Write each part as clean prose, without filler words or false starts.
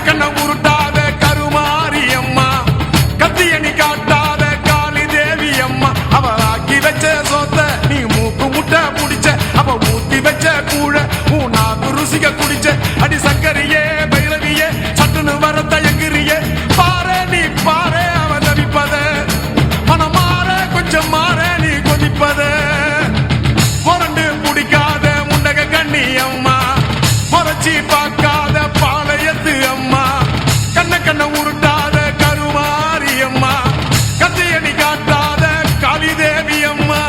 கண்ண உருட்டாத கருமாரி அம்மா, கத்தியணி காட்டாத காளி தேவி அம்மா. அவ ஆக்கி வச்ச சோத்த நீ மூக்கு முட்டை புடிச்ச, அவ ஊத்தி வச்ச கூழ நாக்கு ருசிக குடிச்ச. அடி சங்கரியே பைரவியே சட்டுன்னு வர தயங்குறியே, பாரு நீ பாரு அவ தவிப்பத, மனம் மாற கொஞ்சம் மாற நீ கொதிப்பத. முரண்டு பிடிக்காத முண்டக கண்ணி அம்மா, முறைச்சி பார்க்காத பாளையத்து அம்மா, கண்ண கண்ண உருட்டாத கருமாரி அம்மா, கத்தியணி காட்டாத காளி தேவி அம்மா.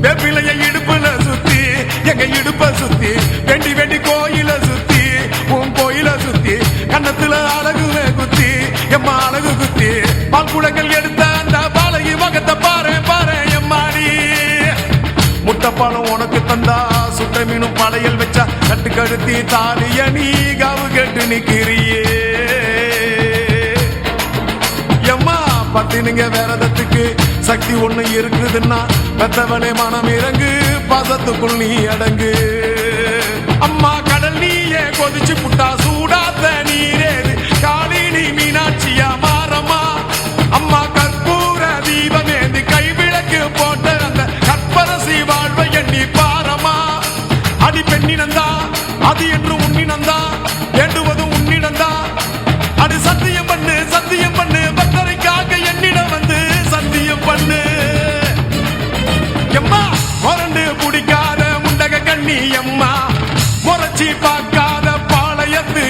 வெப்பிலைய இடுப்புல சுத்தி எங்க இடுப்ப சுத்தி, வெண்டி வெண்டி கோயில சுத்தி உன் கோயில சுத்தி, கண்ணத்துல அழகு குத்தி எம்மா அழகு குத்தி, பால்குடங்கள் எடுத்த அந்த பாலகி மகத்தை பாரு பாரு எம்மாடி. முட்டைப்பாலம் உனக்கு தந்தா சுட்ட மீனும் படையல் வச்சா, கட்டு கடுத்தி தாலிய நீ காவு கேட்டு நிக்கிறியே எம்மா. பத்தினுங்க விரதத்துக்கு சக்தி ஒண்ணு இருக்குதுன்னா, பெத்தவனே மனம் இறங்கு பாசத்துக்குள் நீ அடங்கு. அம்மா கடல் நீயே கொதிச்சு புட்டா சூடாத்த நீரேது, காளி நீ மீனாட்சியா மாறம்மா. அம்மா கற்பூர தீபமேந்தி கைவிளக்கு போட்ட அந்த கற்பரசி வாழ்வை எண்ணி பாரம்மா. அடி பெண்ணினந்தா அது என்று உன்னினந்தா, வேண்டுவதும் உன்னிடந்தா. அது சத்தியம் பண்ணு சத்தியம் பண்ணு, பக்தரைக்காக என்னிடம் வந்து சத்தியம் பண்ணு எம்மா. முரண்டு பிடிக்காத முண்டக கண்ணி அம்மா, முறைச்சி பார்க்காத பாளையத்து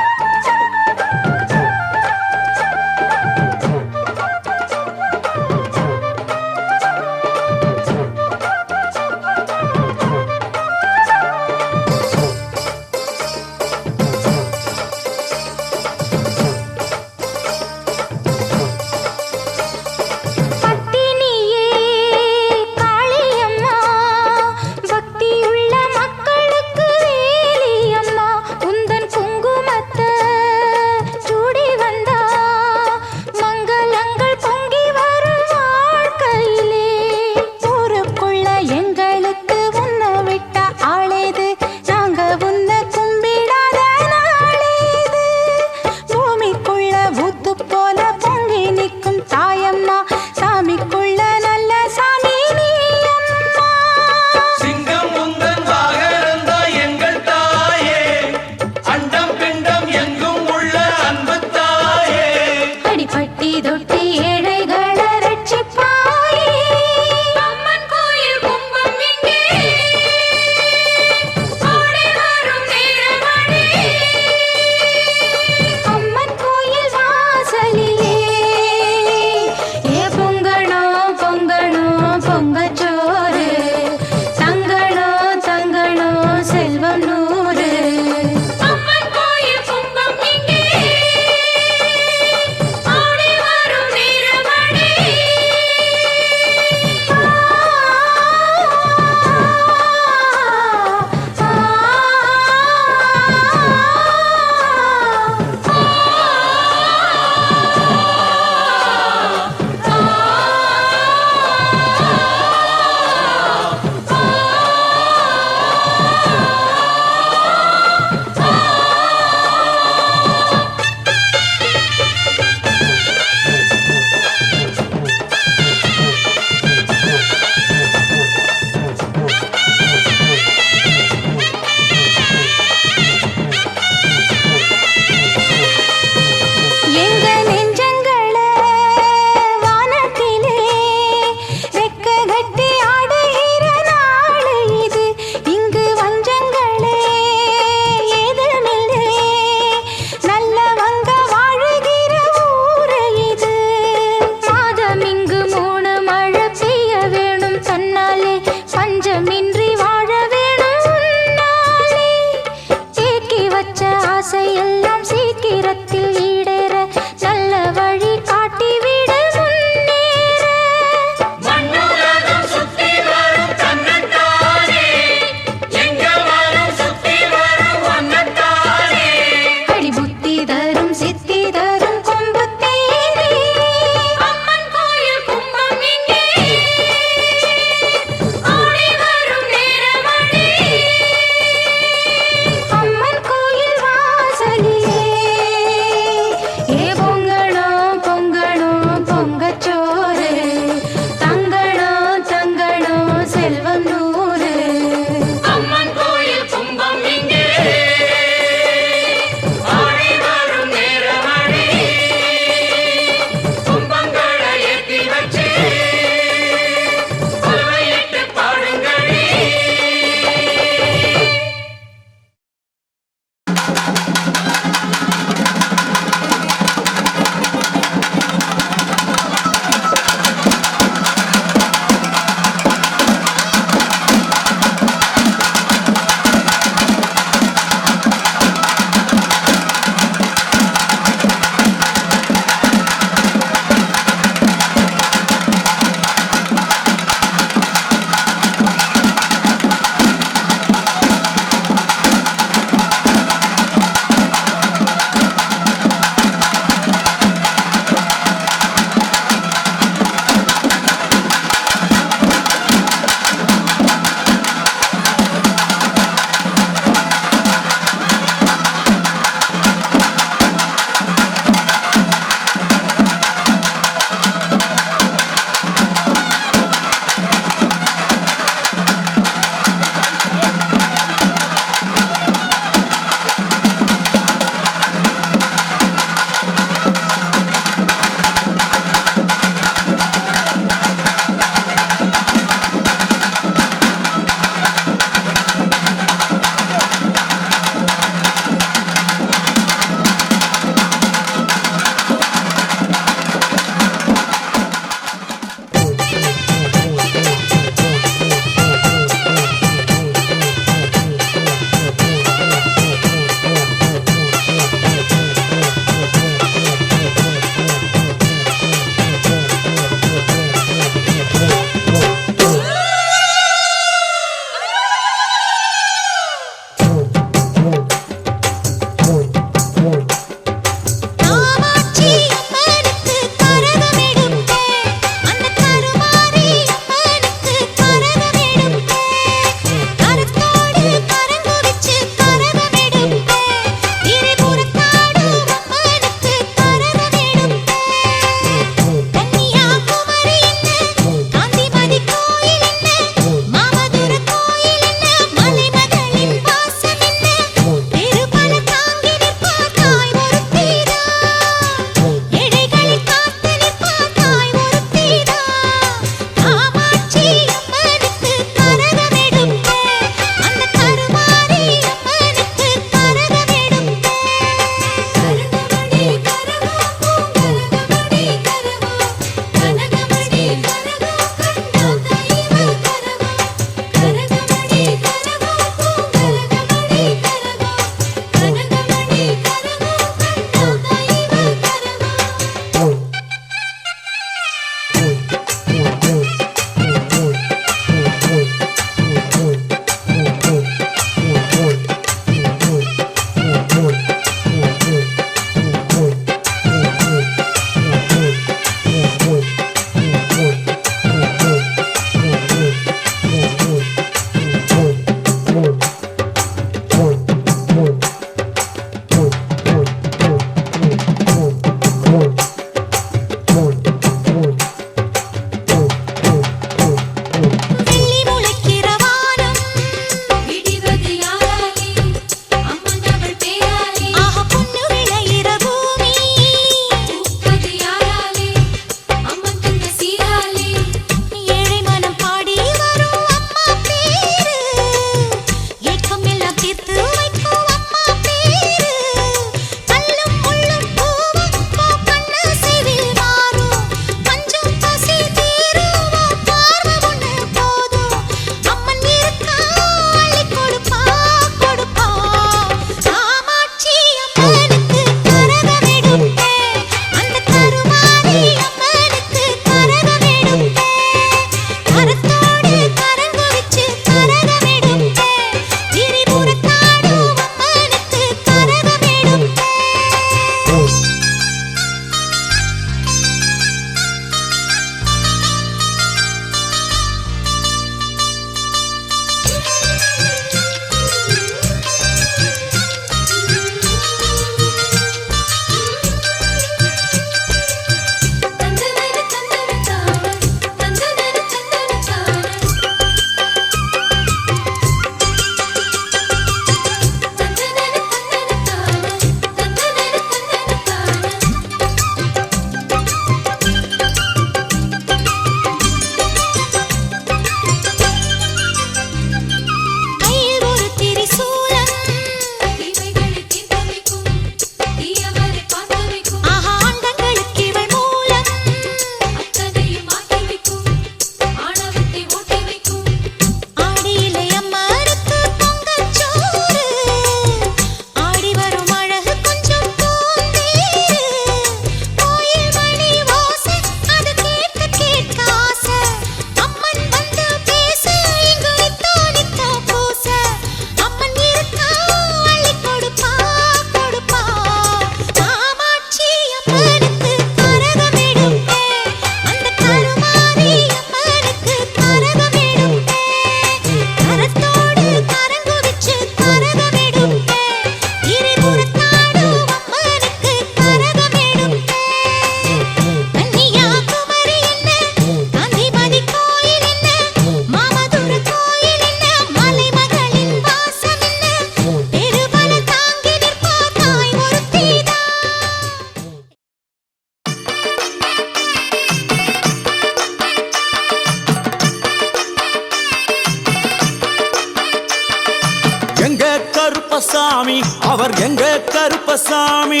கருப்பசாமி அவர் எங்க கருப்பசாமி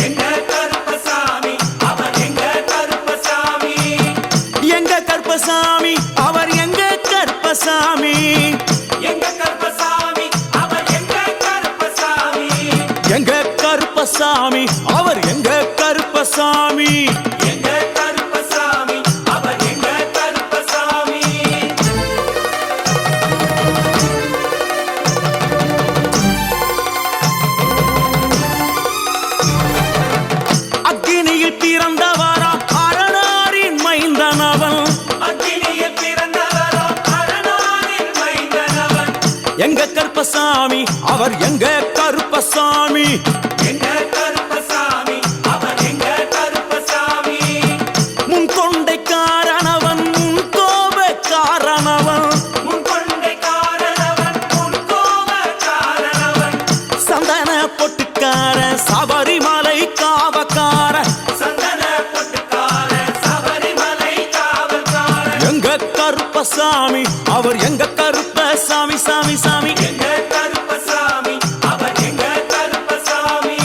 எங்க கருப்பசாமி அவர் எங்க கருப்பசாமி எங்க கருப்பசாமி அவர் எங்க கருப்பசாமி எங்க கருப்பசாமி அவர் எங்க கருப்பசாமி எங்க கருப்பசாமி அவர் எங்க கருப்பசாமி எங்க கருப்பசாமி அவர் எங்க கருப்பசாமி அக்கினியில் பிறந்தவரா அரணாரின் மைந்தனவன் அக்கினியில் பிறந்தவரோ அரணாரின் மைந்தனவன் எங்க கருப்பசாமி அவர் எங்க கருப்பசாமி எங்க கருப்பசாமி அவர் எங்க கருப்பசாமி முன் கொண்டை காரணவன் முன் கோப காரணவன் முன் கொண்டை காரணவன் முன் கோப காரணவன் சந்தன பொட்டுக்கார சபரிமலை காவக்கார சந்தன பொட்டுக்கார சபரிமலை காவல்கார எங்க கருப்பசாமி அவர் எங்க கருப்பசாமி சாமி சாமி எங்க கருப்பசாமி அவர் எங்க கருப்பசாமி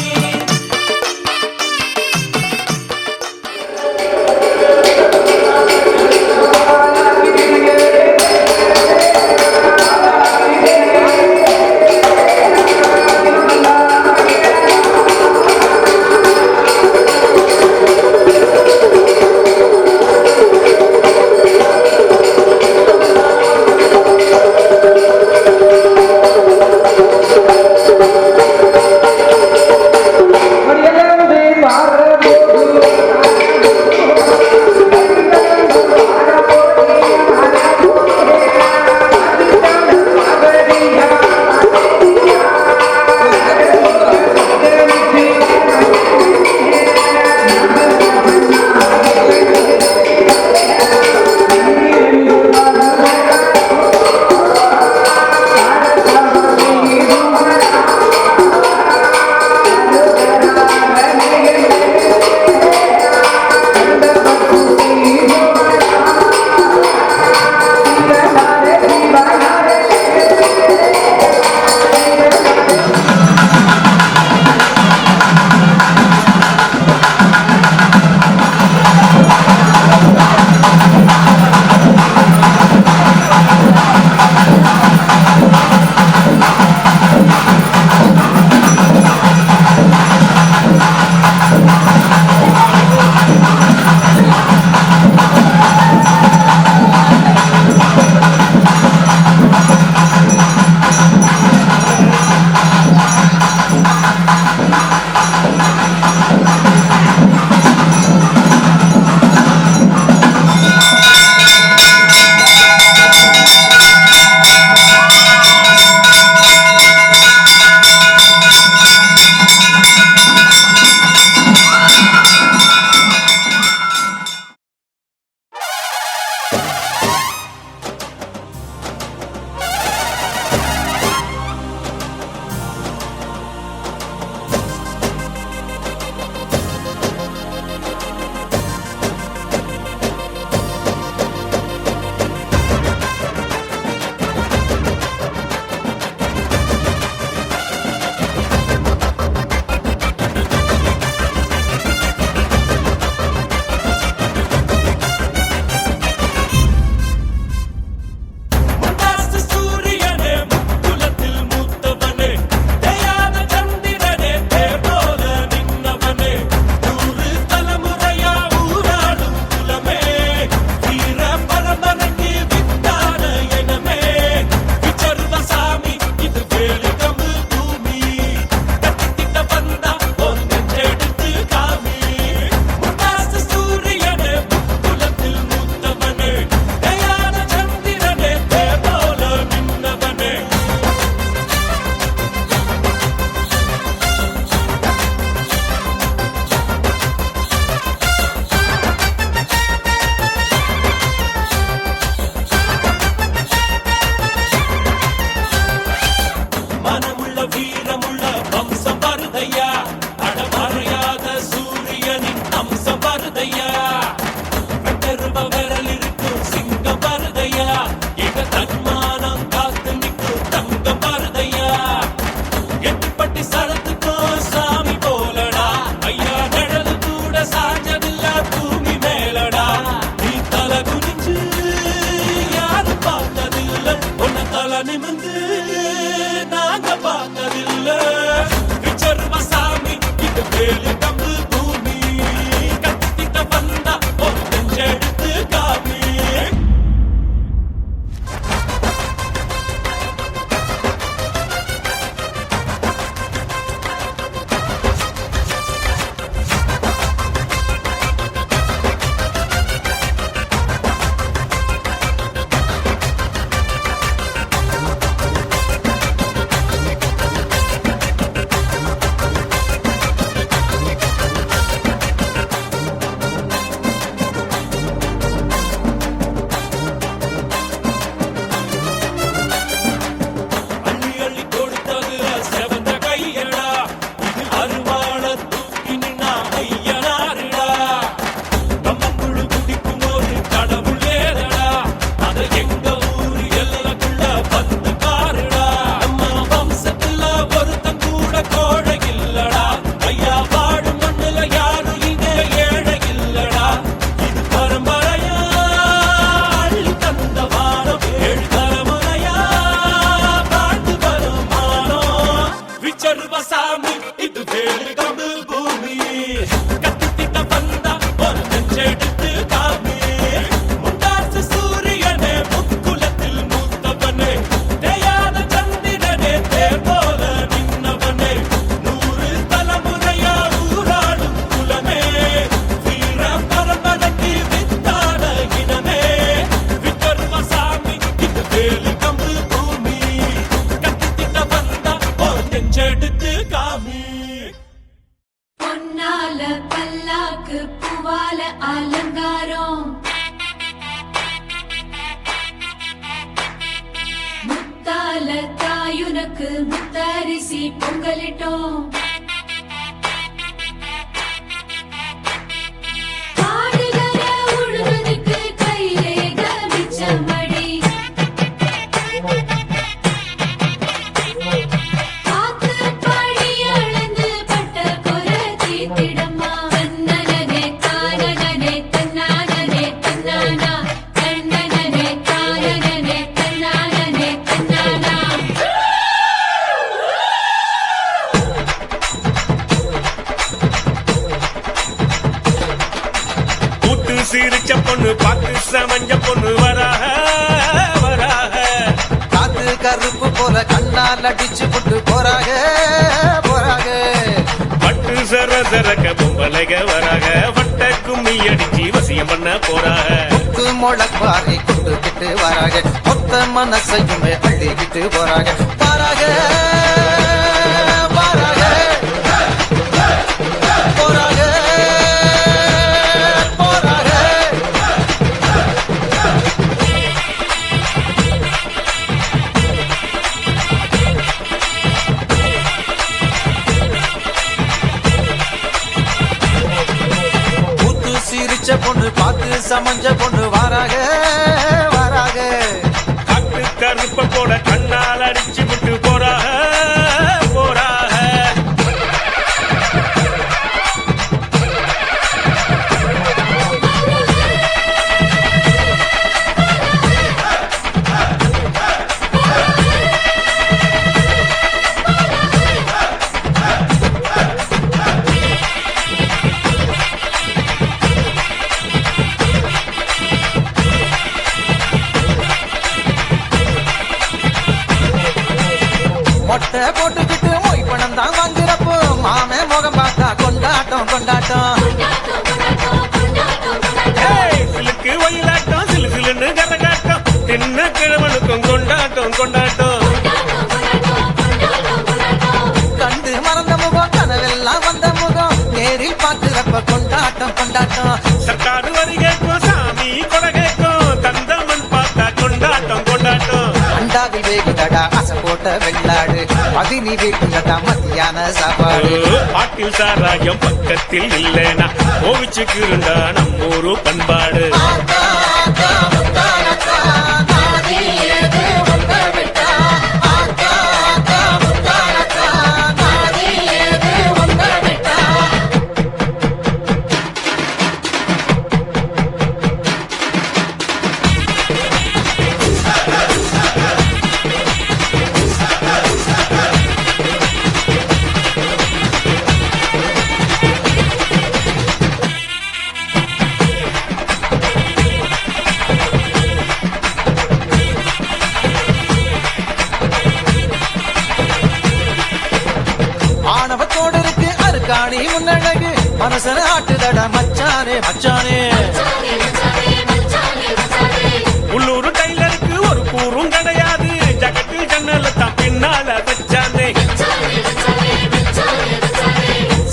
உனக்கு பூவால அலங்காரம் முத்தால தாயுனக்கு முத்தரிசி பொங்கலிட்டோம் பாடுகிற உழுவதுக்கு கைரேக மிச்சமடி காத்து படி அளந்து பட்ட குறை தீர்த்திடம்மா தன்னனனே தானனனே தன்னானனே தன்னானா தன்னனனே தானனனே தன்னானனே தன்னானா கூத்து சிரிச்ச பொண்ணு பார்த்து சமஞ்ச பொண்ணு வராக வராக காத்து கருப்பு போல கண்ணால் அடிச்சு புட்டு போறாக போறாக பட்டு சர சரக்க பொம்பளைக வராக வட்ட கும்மி அடிச்சு வசியம் பண்ண போறாக முத்து முளப்பாரி கொண்டுகிட்டு வராக மொத்த மனசையுமே அள்ளிக்கிட்டு போறாக பாராக பாராக போறாக போறாக கூத்து சிரிச்ச பொண்ணு பார்த்து சமஞ்ச பொண்ணு வாராக வாராக காட்டு கருப்ப போல கண்ணால் அடிச்சு விட்டு போறாக போறாக மொட்டை போட்டுக்கிட்டு மொய் பணம் தான் வாங்குறப்போ மாமே முகம் பார்த்தா கொண்டாட்டம் கொண்டாட்டம் ஏய், சிலுக்கு ஒயிலாட்டம் சிலு சிலுன்னு கரகாட்டம் தின்ன கிழவனுக்கும் கொண்டாட்டம் கொண்டாட்டம் கண்டு மறந்த முகம் கனவெல்லாம் வந்த முகம் நேரில் பார்க்கிறப்ப கொண்டாட்டம் கொண்டாட்டம் சர்க்காரு வரி கேட்கும் சாமி கொடை கேட்கும் தந்தமன் பார்த்தா கொண்டாட்டம் கொண்டாட்டம் அண்டாவில் வேகுதடா அசை போட்ட வெள்ளாடு பதினி வேகுதடா மத்தியான சாப்பாடு பாட்டில் சாராயம் பக்கத்தில் இல்லைனா கோவிச்சுக்கு இருந்தா நம்மூரு பண்பாடு ஆத்தா, ஆத்தா, முத்தாலத்தா, நாதி ஏது உங்க விட்டா. ஆத்தா, ஆத்தா, முத்தாலத்தா, நாதி ஏது உங்க விட்டா. ஆணவத்தோடு இருக்கு அருக்காணி முன்னழகு மனசன ஆட்டுதடா மச்சானே மச்சானே உள்ளூர் டைலருக்கு ஒரு கூறும் கிடையாது ஜகத்தில் ஜன்னல தான் பின்னால வச்சானே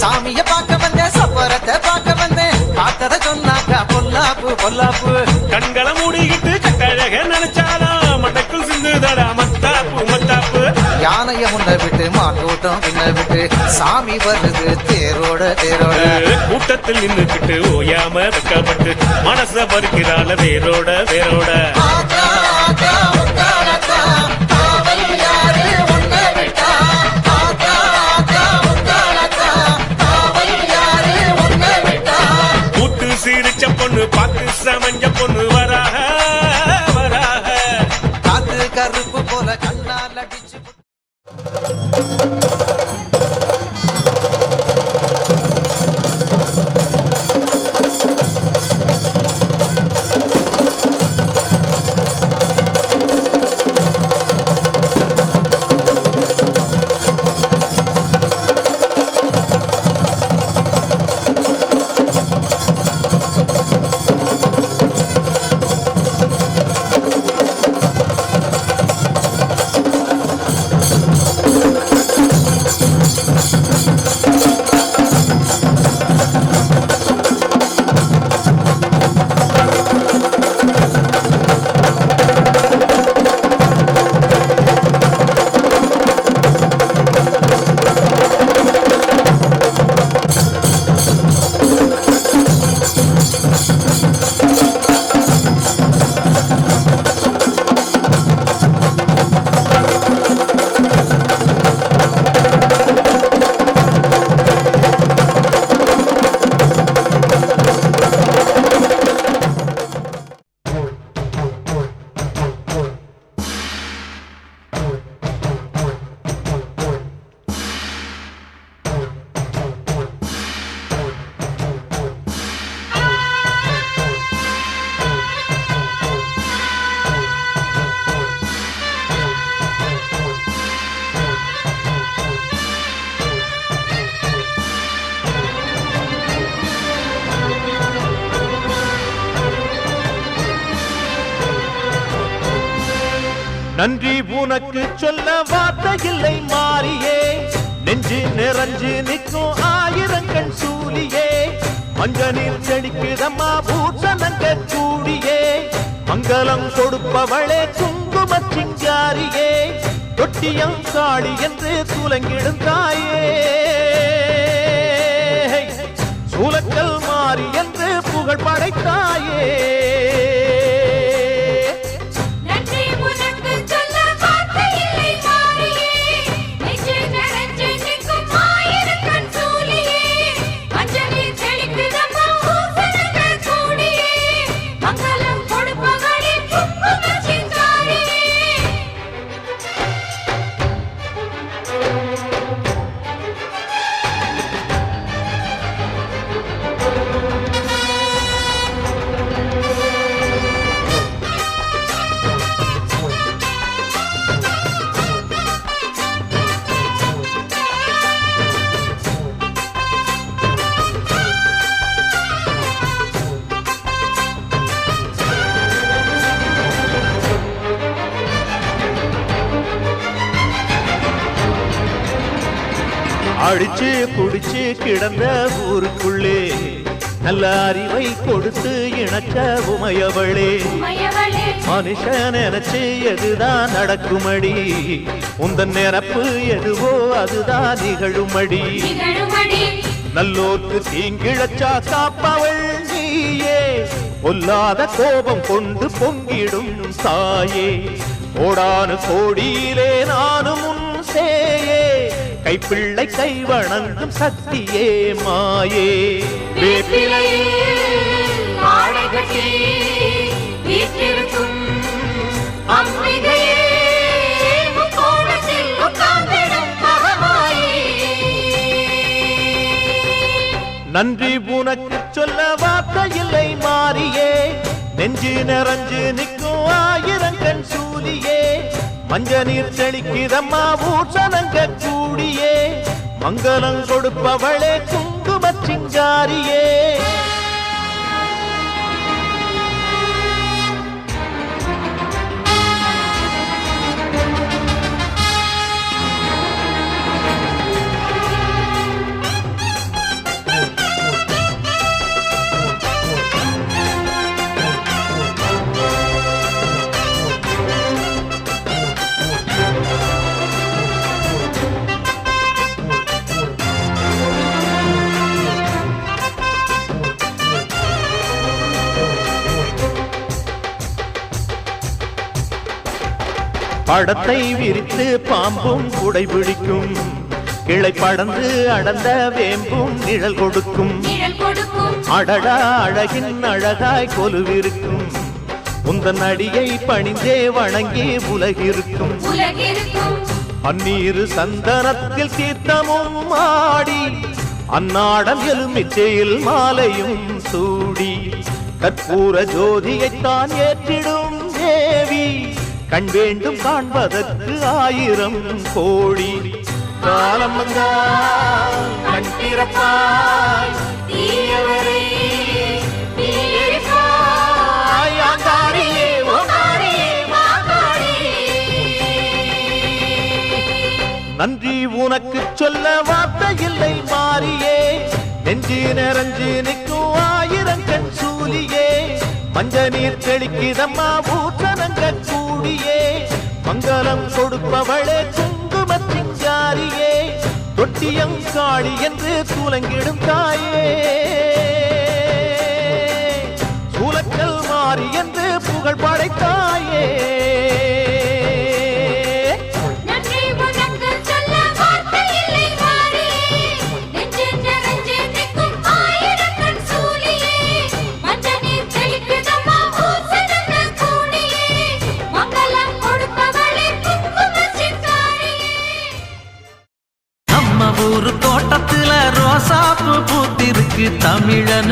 சாமிய பார்க்க வந்தேன் சப்பரத்தை பார்க்க வந்தேன் பார்த்தத சொன்னாக்கா பொல்லாப்பு பொல்லாப்பு கண்களை மூடிக்கிட்டு கட்டழக நினைச்சாலும் மண்டைக்குள் சிந்துதடா மத்தாப்பு மத்தாப்பு யானைய முன்ன விட்டு மாட்டோட்டம் பின்ன விட்டு சாமி வருது தேரோட தேரோட கூட்டத்தில் நின்னுக்கிட்டு ஓயாம வெக்கப்பட்டு மனச பறிக்கிறாள வேரோட வேரோட ஆத்தா, ஆத்தா, முத்தாலத்தா, காவல் யாரு உன்னை விட்டா. ஆத்தா, ஆத்தா, முத்தாலத்தா, காவல் யாரு உன்னை விட்டா. கூத்து சிரிச்ச பொண்ணு பார்த்து சமஞ்ச பொண்ணு வராக வராக காத்து கருப்பு போல கண்ணால் அடிச்சு நன்றி உனக்கு சொல்ல வார்த்தை இல்லை மாறியே நெஞ்சு நிறைஞ்சு நிற்கும் ஆயிரங்கள் சூலியே மஞ்ச நீர் செடிக்குதம்மா பூசணங்க கூடியே மங்களம் கொடுப்பவளே குங்கும சிங்காரியே தொட்டியம் காளி என்று துலங்கிடும் தாயே சூலக்கல் மாறி என்று புகழ் படைத்தாயே அடிச்சு புடிச்சு கிடந்த ஊருக்குள்ளே நல்ல அறிவை கொடுத்து இணக்க உமையவளே மனுஷன் நினைச்சு எதுதான் நடக்குமடி உந்தன் நிரப்பு எதுவோ அதுதான் நிகழுமடி நல்லோர்க்கு தீங்கிழச்சா காப்பவள் நீயே பொல்லாத கோபம் கொண்டு பொங்கிடும் தாயே கோடானு கோடியிலே நானும் உன் சேயே கைப்பிள்ளை கை வணங்கும் சக்தியே மாயே நன்றி உனக்கு சொல்ல வார்த்தை இல்லை மாறியே நெஞ்சு நிறைஞ்சு நிற்கும் ஆயிரங்கண் சூலியே மஞ்ச நீர் செழிக்குதம்மா பூசணங்க கூடியே மங்களம் கொடுப்பவளே குங்கும சிங்காரியே படத்தை விரித்து பாம்பும் குடை பிடிக்கும் கிளை படந்து அடர்ந்த வேம்பும் நிழல் கொடுக்கும் அடடா அழகின் அழகாய் கொலுவிருக்கும் உந்தன் அடியை பணிந்தே வணங்கி உலகிருக்கும் அந்நீரு சந்தனத்தில் தீர்த்தமும் ஆடி அந்நாடம் எலுமிச்சையில் மாலையும் சூடி கற்பூர ஜோதியைத்தான் ஏற்றிடும் தேவி கண் வேண்டும் காண்பதற்கு ஆயிரம் கோடி காலம் வந்தால் கண் திறப்பாய் தீயவரே நன்றி உனக்கு சொல்ல வார்த்தை இல்லை மாறியே நெஞ்சு நிறைஞ்சு நிற்கும் ஆயிரங்கண் சூலியே மஞ்ச நீர் தெளிக்குதம்மா பூசணங்க கூடியே மங்களம் கொடுப்பவளே குங்கும சிங்காரியே தொட்டியம் காளி என்று துலங்கிடும் தாயே சூலக்கல் மாறி என்று புகழ் படைத்தாயே ஊரு தோட்டத்துல ரோசாப்பு பூத்திருக்கு தமிழன்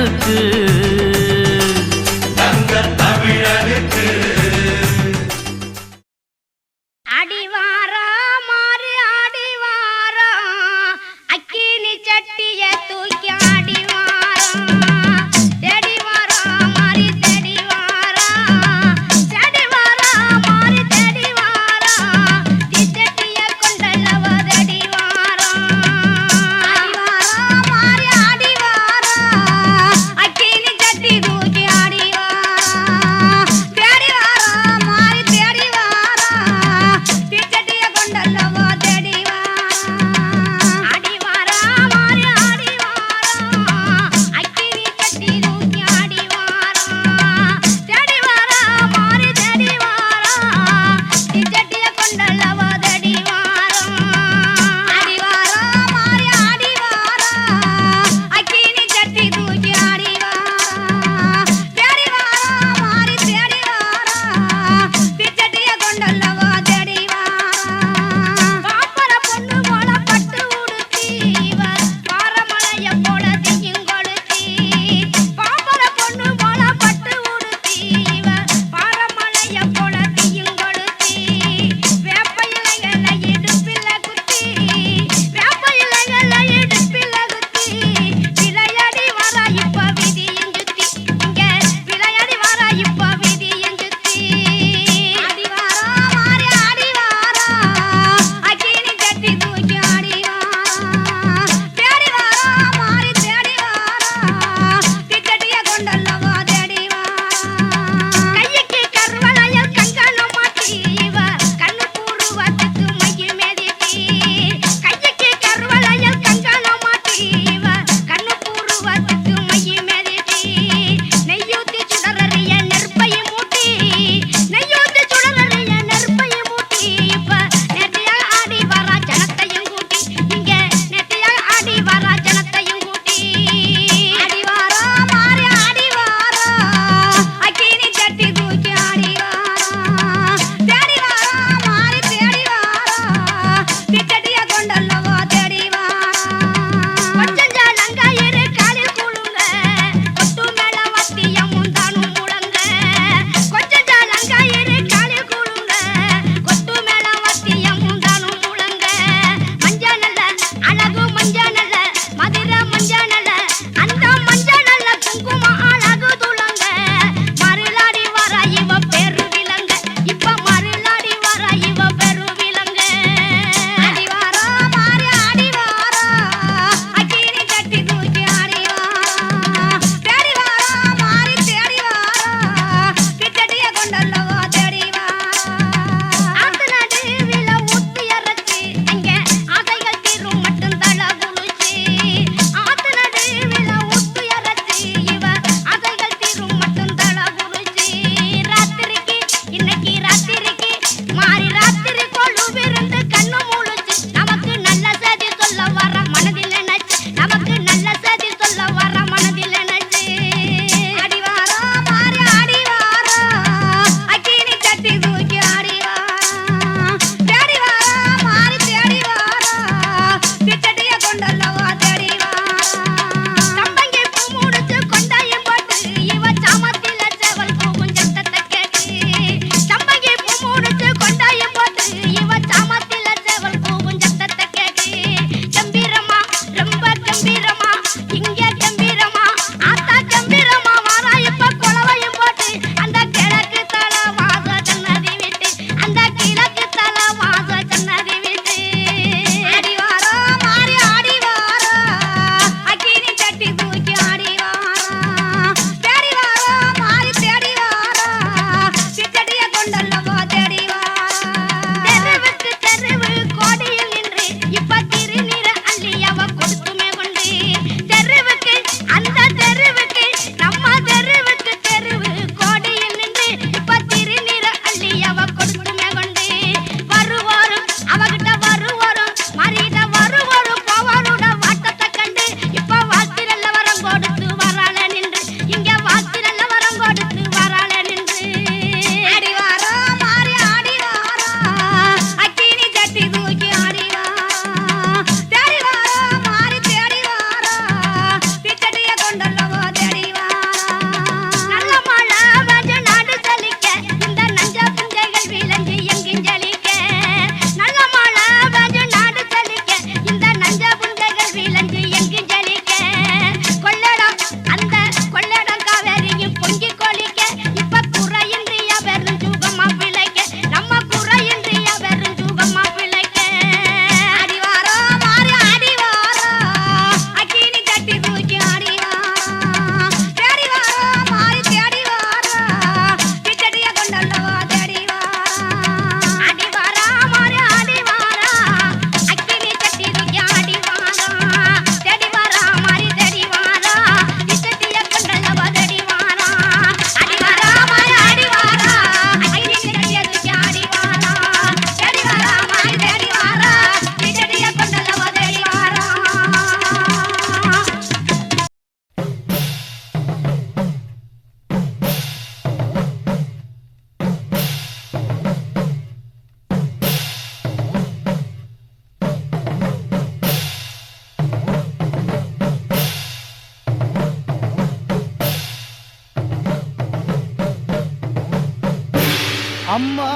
அம்மா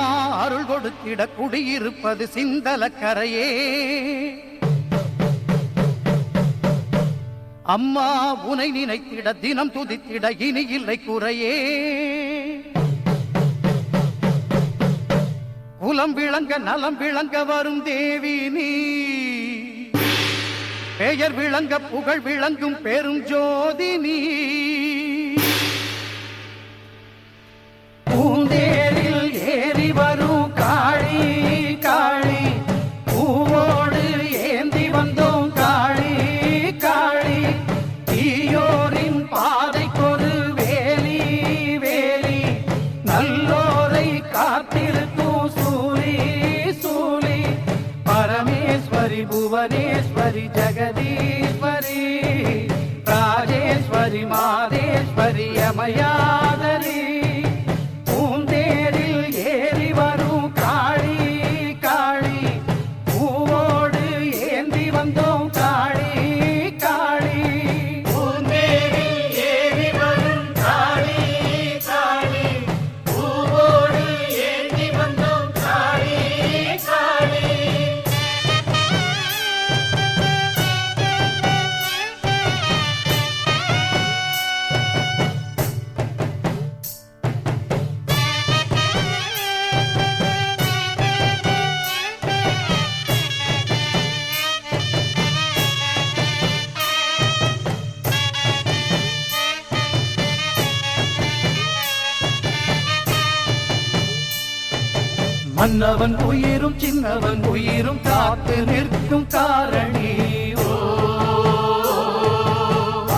அருள் கொடுத்திட குடியிருப்பது சிந்தலக்கரையே. அம்மா உனை நினைத்திட தினம் துதித்திட இனி இல்லை குறையே. குலம் விளங்க நலம் விளங்க வரும் தேவி நீ, பெயர் விளங்க புகழ் விளங்கும் பெரும் ஜோதி நீ. பூந்தேரில் ஏறி வரும் காளி காளி, பூவோடு ஏந்தி வந்தோம் காளி காளி. தீயோரின் பாதைக்கொரு வேலி வேலி, நல்லோரை காத்திருக்கும் சூரி சூலி. பரமேஸ்வரி புவனேஸ்வரி ஜெகதீஸ்வரி, ராஜேஸ்வரி மாதேஸ்வரி அமயாதரி. பூந்தேரில் ஏறி வரும் காளி காளி, பூவோடு ஏந்தி வந்தோம் காளி காளி. பூந்தேரில் ஏறி வரும் காளி காளி, பூவோடு ஏந்தி வந்தோம் காளி காளி. மன்னவன் உயிரும் சின்னவன் உயிரும் காத்து நிற்கும் காரணி. ஓ,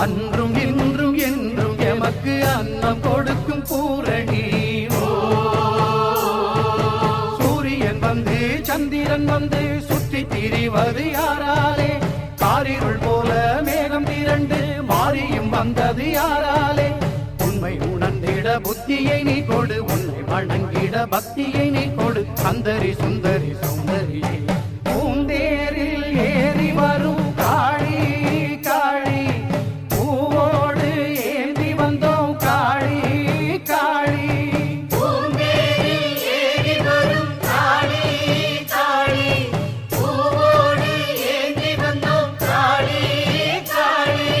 அன்றும் இன்றும் என்றும் எமக்கு அன்னம் கொடுக்கும் பூரணி. ஓ, சூரியன் வந்து சந்திரன் வந்து சுற்றி திரிவது யாராலே? காரிருள் போல மேகம் திரண்டு மாறியும் வந்தது யாராலே? உண்மை உணர்ந்திட புத்தியை நீ கொடு, உன்னை வணங்கிட பக்தியை நீ கொடு. அந்தரி சுந்தரி சுந்தரியே, பூந்தேரில் ஏறி வரும் காளி காளி, பூவோடு ஏந்தி வந்தோம் காளி காளி. பூந்தேரில் ஏறி வரும் காளி காளி, பூவோடு ஏந்தி வந்தோம் காளி காளி.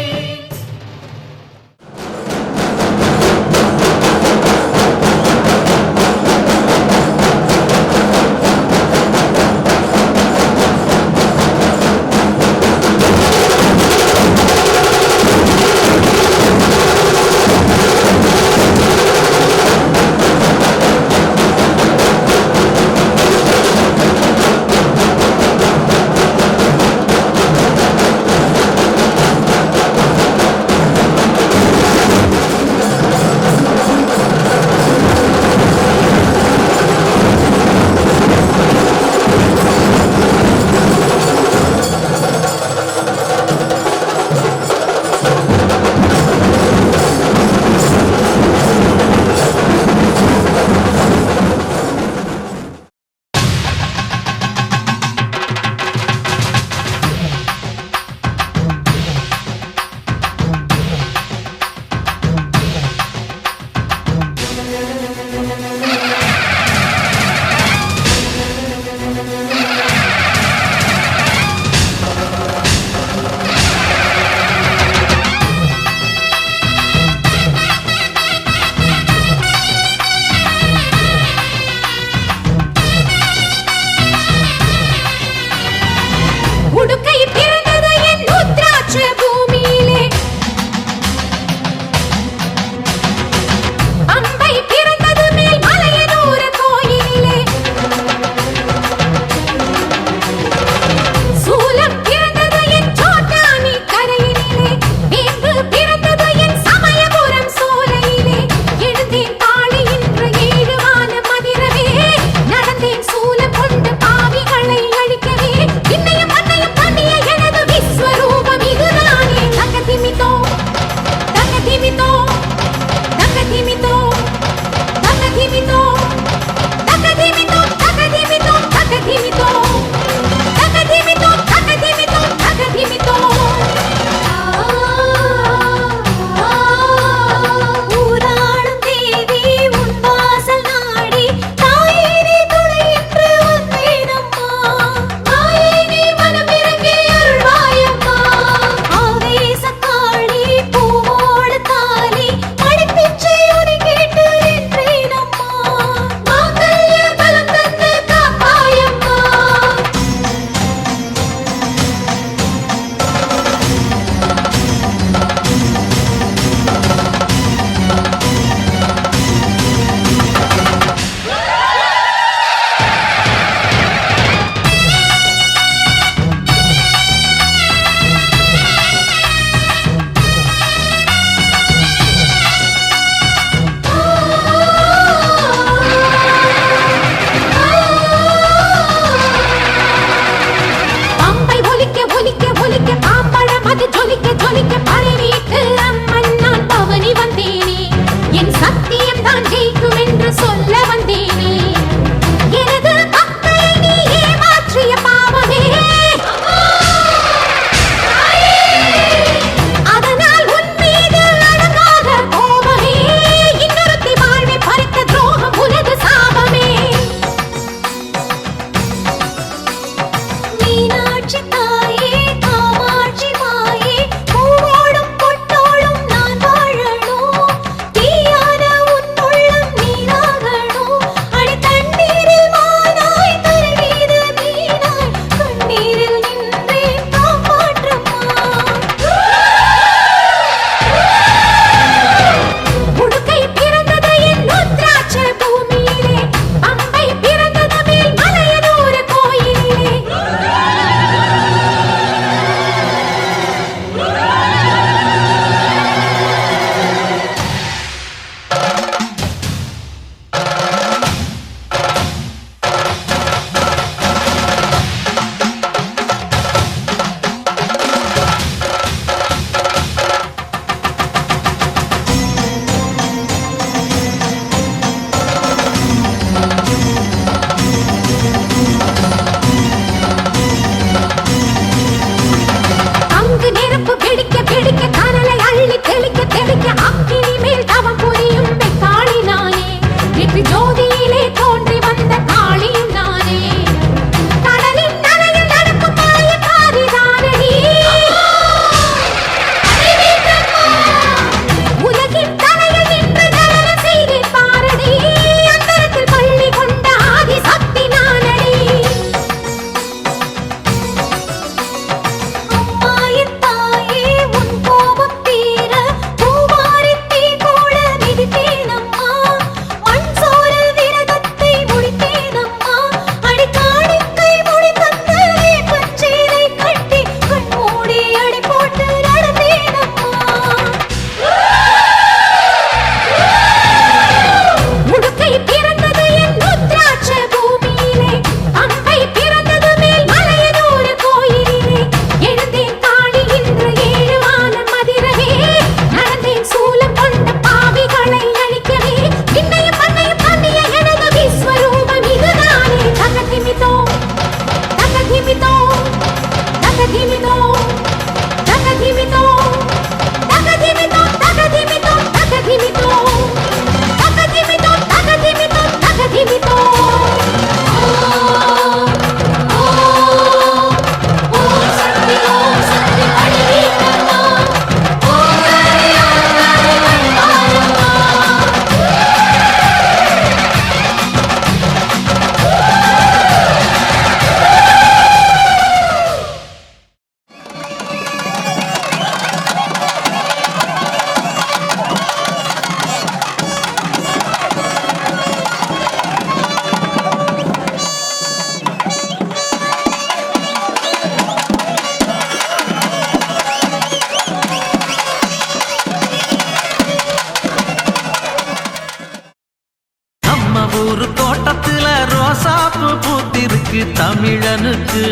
ரோசாப்பு பூத்திருக்கு தமிழனுக்கு.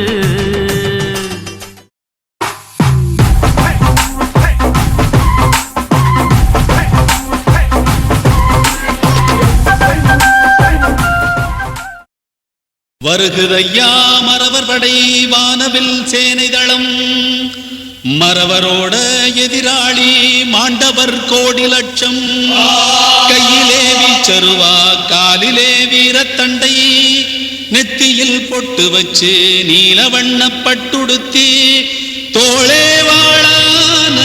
வருகிறய்யா மறவர் படை வானவில் சேனைதளம், மறவரோட எதிராளி மாண்டவர் கோடி லட்சம். கையிலே வீச்சருவா காலிலே வீரத்தண்டை, நெத்தியில் பொட்டு வச்சு நீலவண்ண பட்டுடுத்தி, தோளே வாழான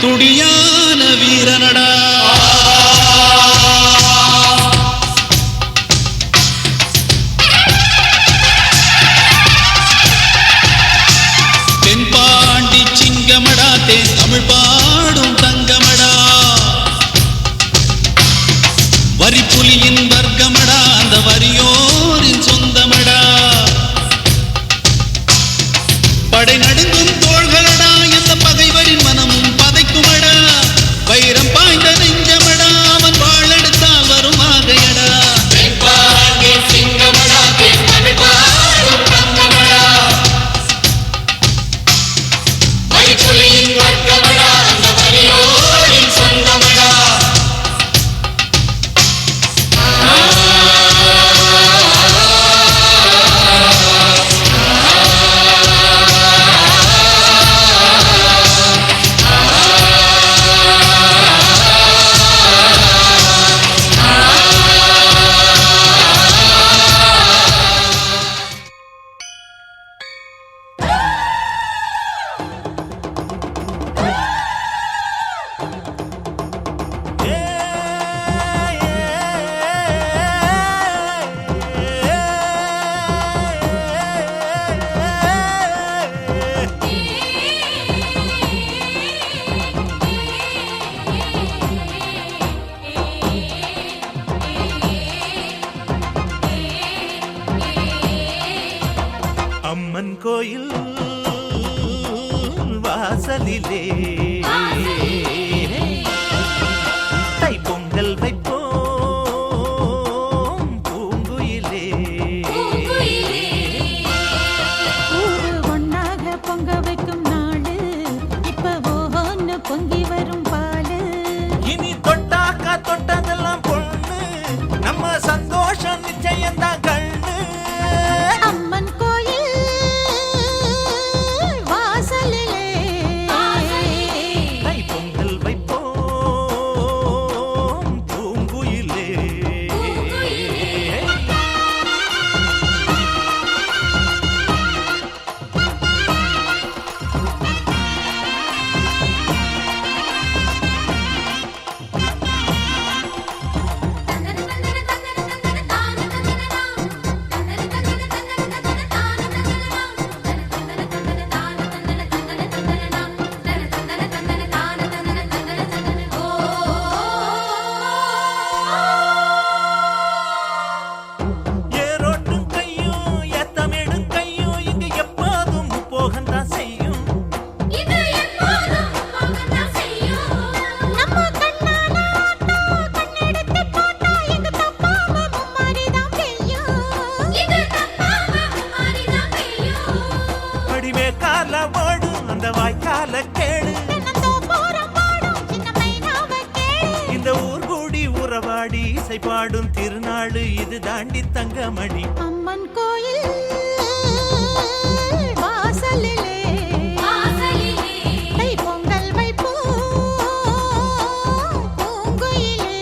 துடியான வீரனடா. தமிழ் பாடும் தங்கமடா, வரிப்புலியின் வர்க்கமடா, அந்த வரியோரின் சொந்தமடா. படை நடுங்கும் தோள்களடா, எந்த பகைவரின் மனமும் பதைக்குமடா. வைரம் பாய்ந்த நெஞ்சமடா, அவன் வாழெடுத்தால் வரும் ஆகையடா. அம்மன் கோயில் வாசலிலே தை பொங்கல் வைப்போம் பூங்குயிலே. ஊரு ஒன்னாக பொங்க வைக்கும் நாடு, இப்ப ஒவ்வொன்னு பொங்கி வரும் பாலு. இனி தொட்டாக்கா தொட்டதெல்லாம் பொண்ணு, நம்ம சந்தோஷம் நிச்சயம்தான் கண்ணு. அம்மன் கோயில் வாசலிலே தை பொங்கல் வைப்போம் பூங்குயிலே. ஏரோட்டும் கையும் ஏத்தமிடும் கையும் இங்கு எப்போதும் போகத்தான் செய்யும். இது எப்போதும் போகத்தான் செய்யும். நம்ம கண்ணால ஆட்டா, கண்ணெடுத்து போட்டா இங்கு தப்பாம மும்மாரிதான் பெய்யும். இது தப்பாம மும்மாரிதான் பெய்யும். அடிவே கால ஓடும் அந்த வாய்க்கால கேடு, தென்னந்தோப்புறம் பாடும் சின்ன மைனாவை கேளு. இந்த ஊர் கூடி உறவாடி இசை பாடும் திருநாடு இது தாண்டி தங்கமணி. அம்மன் கோயில் வாசலிலே தை பொங்கல் வைப்போம் பூங்குயிலே.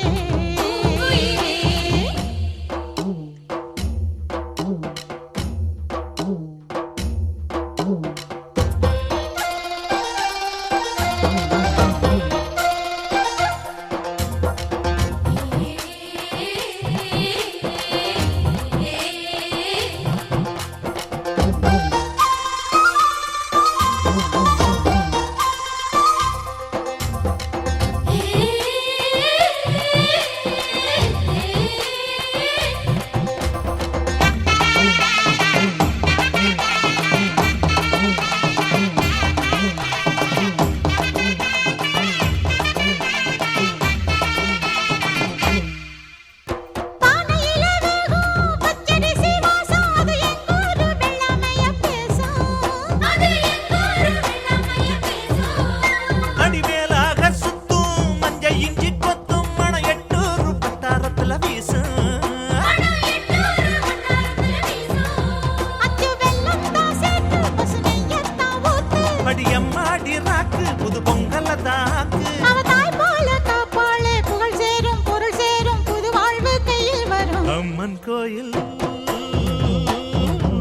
கோயில்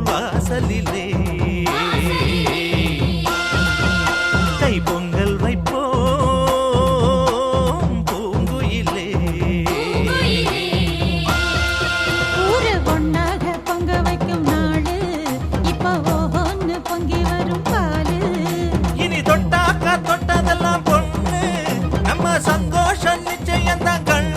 வாசலிலே கை பொங்கல் வைப்போம் பூங்குயிலே. ஊரு ஒண்ணாக பொங்க வைக்கும் நாளு இப்போ ஒவ்வொன்னு பொங்கி வரும் பாலு. இனி தொட்டாக்கா தொட்டதெல்லாம் பொண்ணு, நம்ம சந்தோஷம் நிச்சயம் தான் கண்ணு.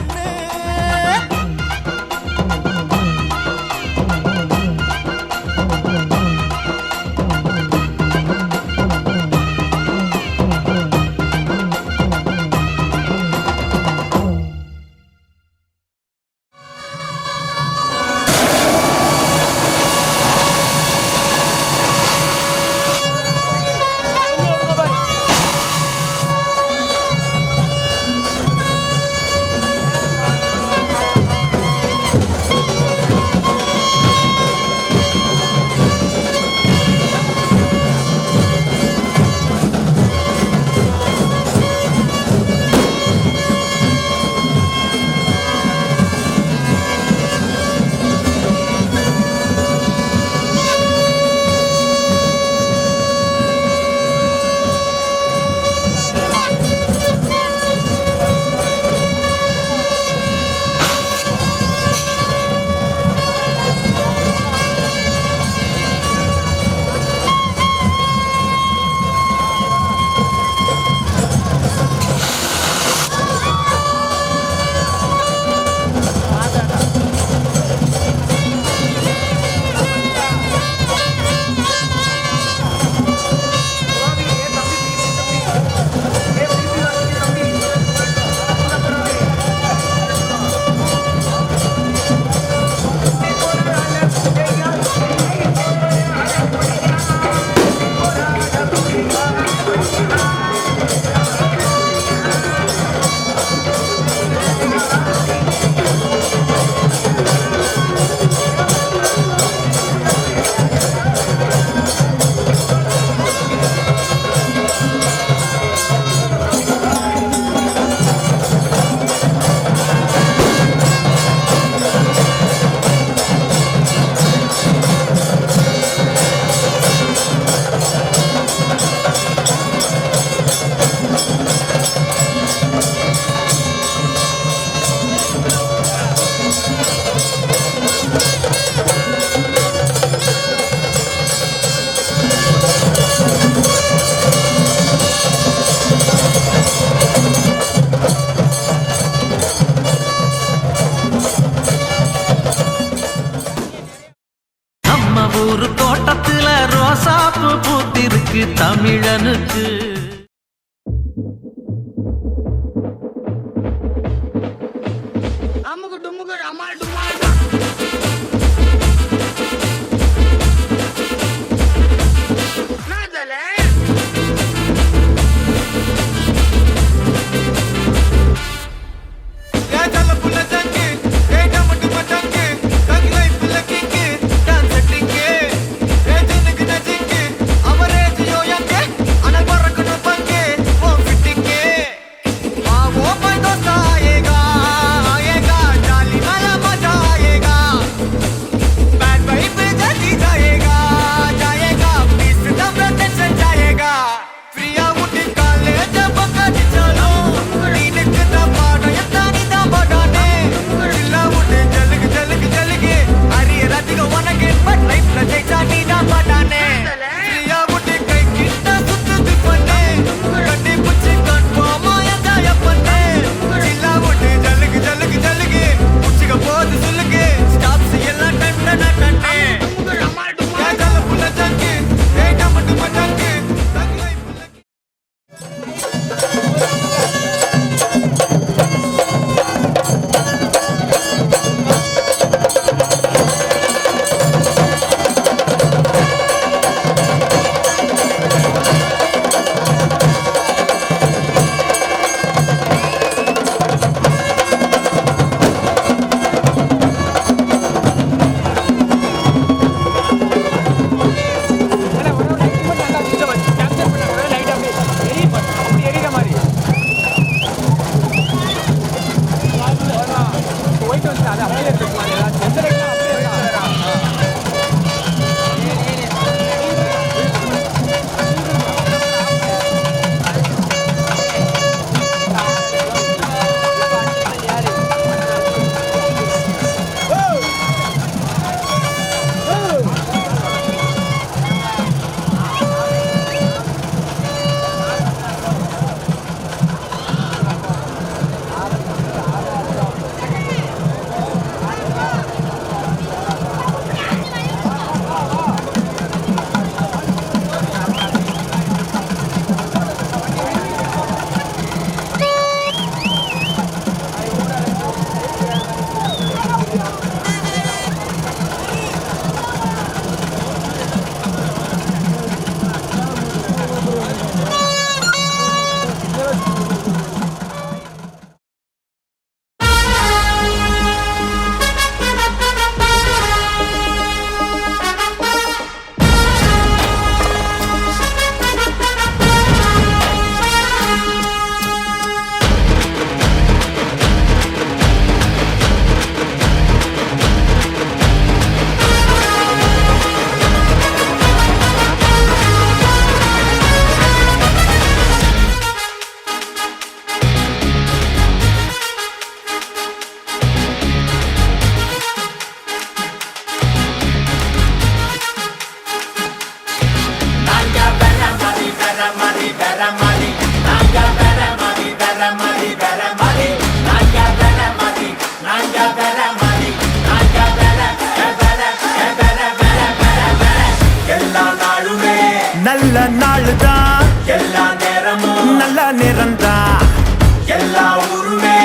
எல்லா ஊருமே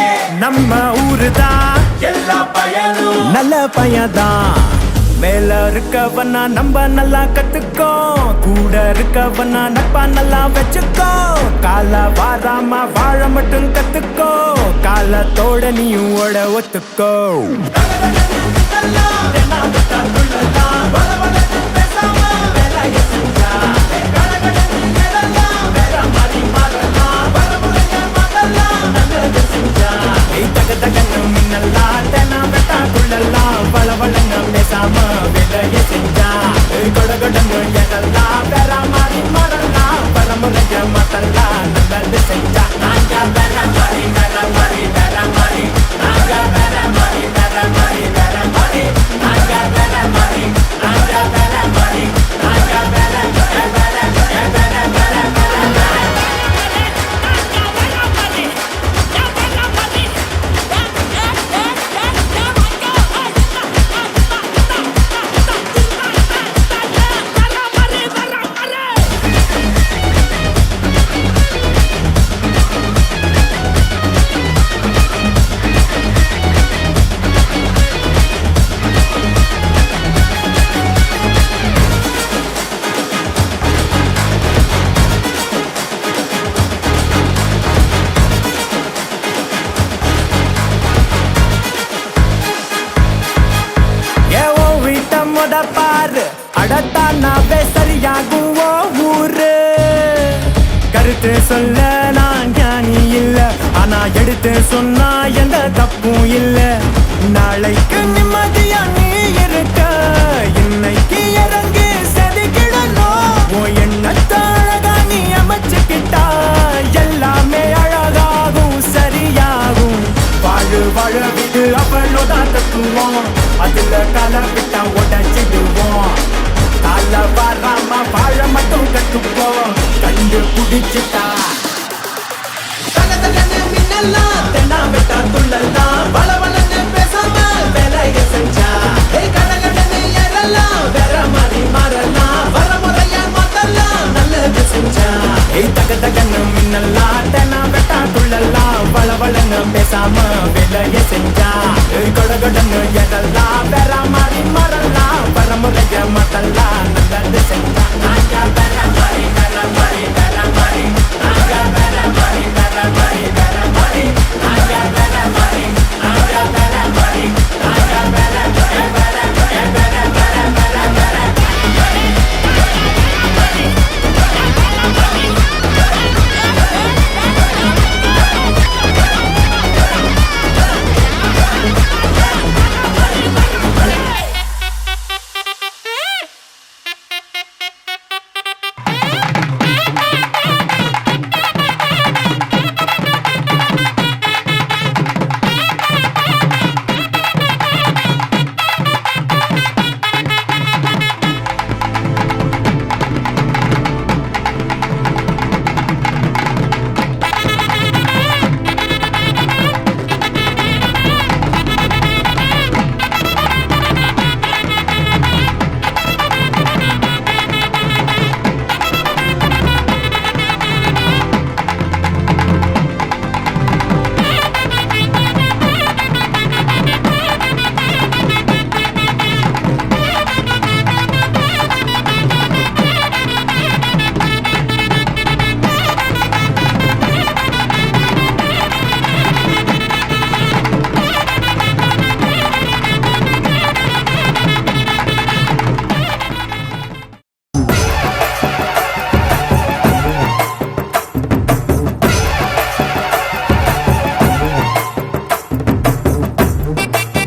நம்ம ஊருதான் எல்லா பயனும் நல்ல பையதான். மேல இருக்கவனா நம்ம நல்லா கத்துக்கோ, கூட இருக்கவனா நட்பா நல்லா வச்சுக்கோ. கால வாராம வாழ மட்டும் கத்துக்கோ, காலத்தோட நீயும் ஓட ஒத்துக்கோ. பேசாம வேலையை செஞ்சா கொடகொடங்கு எதெல்லாம் வேற மாதிரி மாறலாம். பரமுறைய மத்தெல்லாம் நல்லது செஞ்சா நாங்க வேற மாதிரி வேற மாதிரி வேற மாதிரி நாங்க வேற மாதிரி வேற மாதிரி வேற மாதிரி நாங்க வேற மாதிரி நாங்க வேற மாதிரி நாங்க வேற வேற வேற வேற பாரு அடத்தானாவே சரியாகும் ஊரு. கருத்து சொல்ல நான் ஞானி இல்ல, ஆனா எடுத்து சொன்னா எந்த தப்பும் இல்ல. நாளைக்கு நிம்மதியா நீ இருக்க, இன்னைக்கு இறங்கி செதுக்கிடணும். உன் எண்ணத்தை அழகா நீ அமைச்சுக்கிட்டா எல்லாமே அழகாகும் சரியாகும். வாழு வாழ விடு அவளோட தத்துவோம், அதுல கலவிட்டா உடச்சிடுவோம். கால வராம வாழ மட்டும் கத்துப்போம், கண்டு குடிச்சுட்டா தன தன மின்னல்லாம் தென்னா விட்டா துள்ளலாம்.